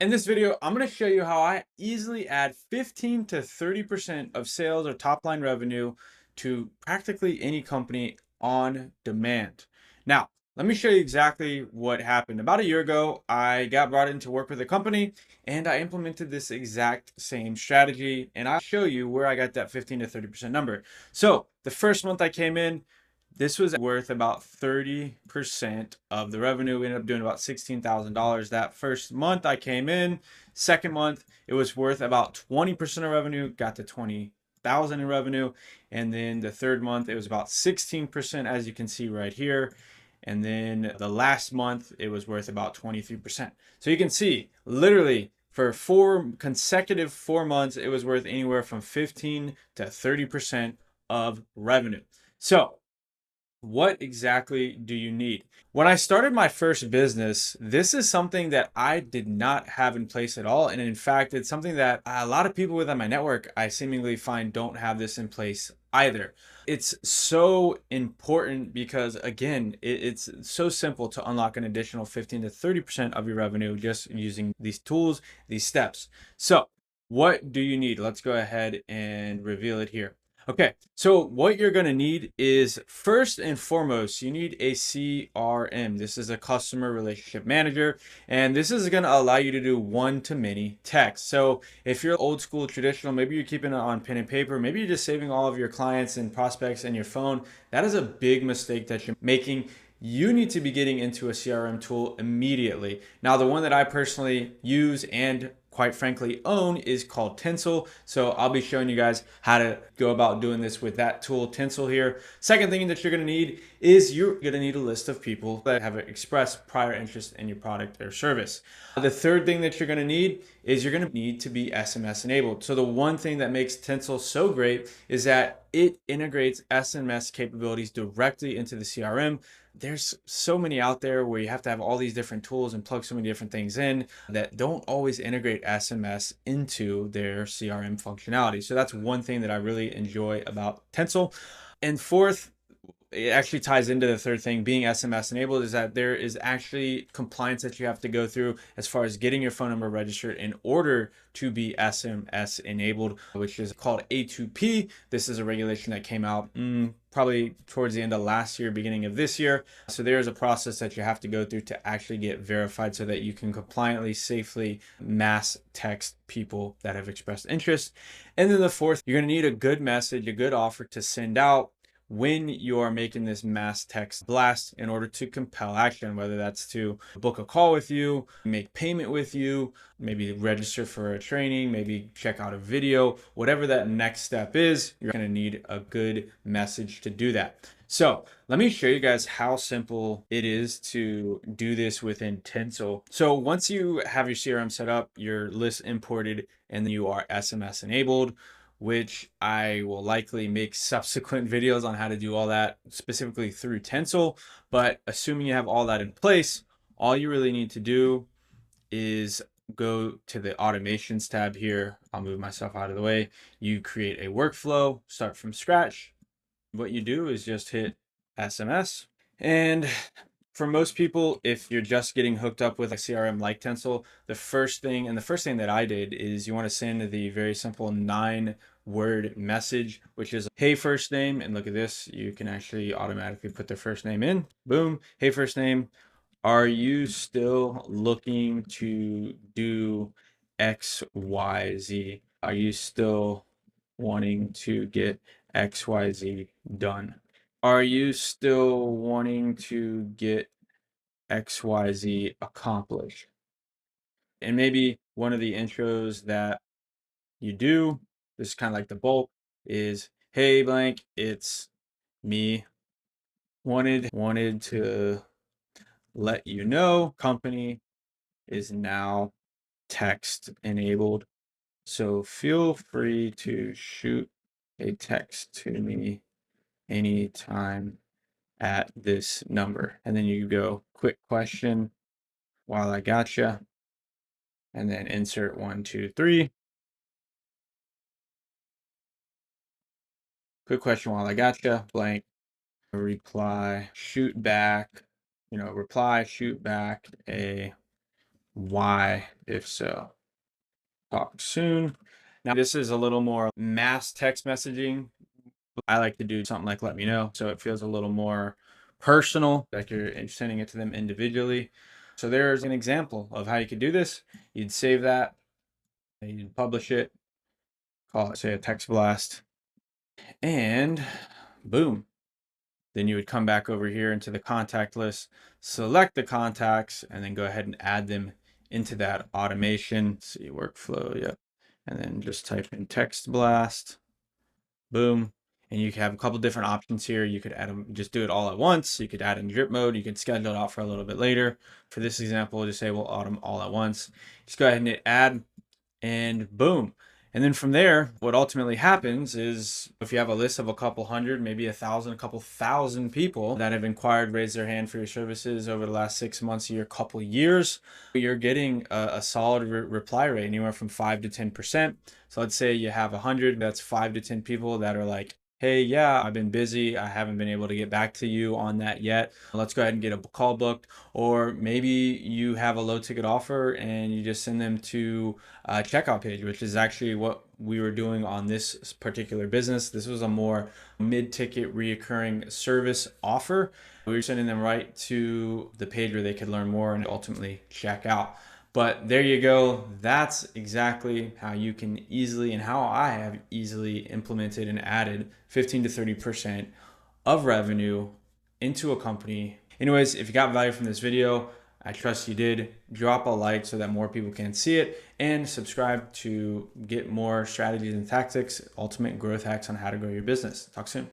In this video, I'm going to show you how I easily add 15 to 30% of sales or top line revenue to practically any company on demand. Now, let me show you exactly what happened. About a year ago, I got brought in to work with a company and I implemented this exact same strategy. And I'll show you where I got that 15 to 30% number. So, the first month I came in, this was worth about 30% of the revenue. We ended up doing about $16,000 that first month I came in. Second month, it was worth about 20% of revenue, got to 20,000 in revenue. And then the third month, it was about 16%, as you can see right here. And then the last month, it was worth about 23%. So you can see literally for four consecutive 4 months, it was worth anywhere from 15 to 30% of revenue. So what exactly do you need? When I started my first business, this is something that I did not have in place at all. And in fact, it's something that a lot of people within my network I seemingly find don't have this in place either. It's so important because, again, it's so simple to unlock an additional 15 to 30% of your revenue just using these tools, these steps. So, what do you need? Let's go ahead and reveal it here. Okay, so what you're going to need is first and foremost, you need a CRM. This is a customer relationship manager, and this is going to allow you to do one-to-many text. So if you're old school traditional, maybe you're keeping it on pen and paper, maybe you're just saving all of your clients and prospects in your phone. That is a big mistake that you're making. You need to be getting into a CRM tool immediately. Now, the one that I personally use and quite frankly own is called Tinsel. So I'll be showing you guys how to go about doing this with that tool, Tinsel here. Second thing that you're going to need is you're going to need a list of people that have expressed prior interest in your product or service. The third thing that you're going to need is you're going to need to be SMS enabled. So the one thing that makes Tinsel so great is that it integrates SMS capabilities directly into the CRM. There's so many out there where you have to have all these different tools and plug so many different things in that don't always integrate SMS into their CRM functionality. So that's one thing that I really enjoy about Tinsel. And fourth, it actually ties into the third thing, being SMS enabled, is that there is actually compliance that you have to go through as far as getting your phone number registered in order to be SMS enabled, which is called A2P. This is a regulation that came out probably towards the end of last year, beginning of this year. So there's a process that you have to go through to actually get verified so that you can compliantly, safely mass text people that have expressed interest. And then the fourth, you're going to need a good message, a good offer to send out when you are making this mass text blast in order to compel action, whether that's to book a call with you, make payment with you, maybe register for a training, maybe check out a video, whatever that next step is, you're going to need a good message to do that. So let me show you guys how simple it is to do this within Tinsel. So once you have your CRM set up, your list imported, and then you are SMS enabled, which I will likely make subsequent videos on how to do all that specifically through Tinsel. But assuming you have all that in place, all you really need to do is go to the automations tab here. I'll move myself out of the way. You create a workflow, start from scratch. What you do is just hit SMS. And for most people, if you're just getting hooked up with a CRM like Tinsel, the first thing that I did is you want to send the very simple 9-word message, which is, hey, first name. And look at this, you can actually automatically put their first name in. Boom. Hey, first name. Are you still looking to do X, Y, Z? Are you still wanting to get XYZ done? Are you still wanting to get XYZ accomplished? And maybe one of the intros that you do, this is kind of like the bulk, is, hey blank, it's me. Wanted to let you know company is now text enabled. So feel free to shoot a text to me anytime at this number. And then you go quick question while I gotcha. And then insert 1, 2, 3. Quick question while I gotcha, blank, reply, shoot back, reply, shoot back a Why, if so? Talk soon. Now, this is a little more mass text messaging. I like to do something like let me know, so it feels a little more personal, like you're sending it to them individually. So there's an example of how you could do this. You'd save that, you'd publish it, call it, say, a text blast, and boom. Then you would come back over here into the contact list, select the contacts, and then go ahead and add them into that automation. Let's see, workflow, yep. And then just type in text blast, boom. And you can have a couple different options here. You could add them, just do it all at once. You could add in drip mode. You could schedule it out for a little bit later. For this example, just say we'll automate all at once. Just go ahead and hit add, and boom. And then from there, what ultimately happens is if you have a list of a couple hundred, maybe 1,000, a couple thousand people that have inquired, raised their hand for your services over the last 6 months, a year, couple years, you're getting a solid reply rate anywhere from 5 to 10%. So let's say you have 100, that's 5 to 10 people that are like, hey, yeah, I've been busy. I haven't been able to get back to you on that yet. Let's go ahead and get a call booked. Or maybe you have a low ticket offer and you just send them to a checkout page, which is actually what we were doing on this particular business. This was a more mid-ticket reoccurring service offer. We were sending them right to the page where they could learn more and ultimately check out. But there you go. That's exactly how you can easily, and how I have easily implemented and added 15 to 30% of revenue into a company. Anyways, if you got value from this video, I trust you did. Drop a like so that more people can see it, and subscribe to get more strategies and tactics, ultimate growth hacks on how to grow your business. Talk soon.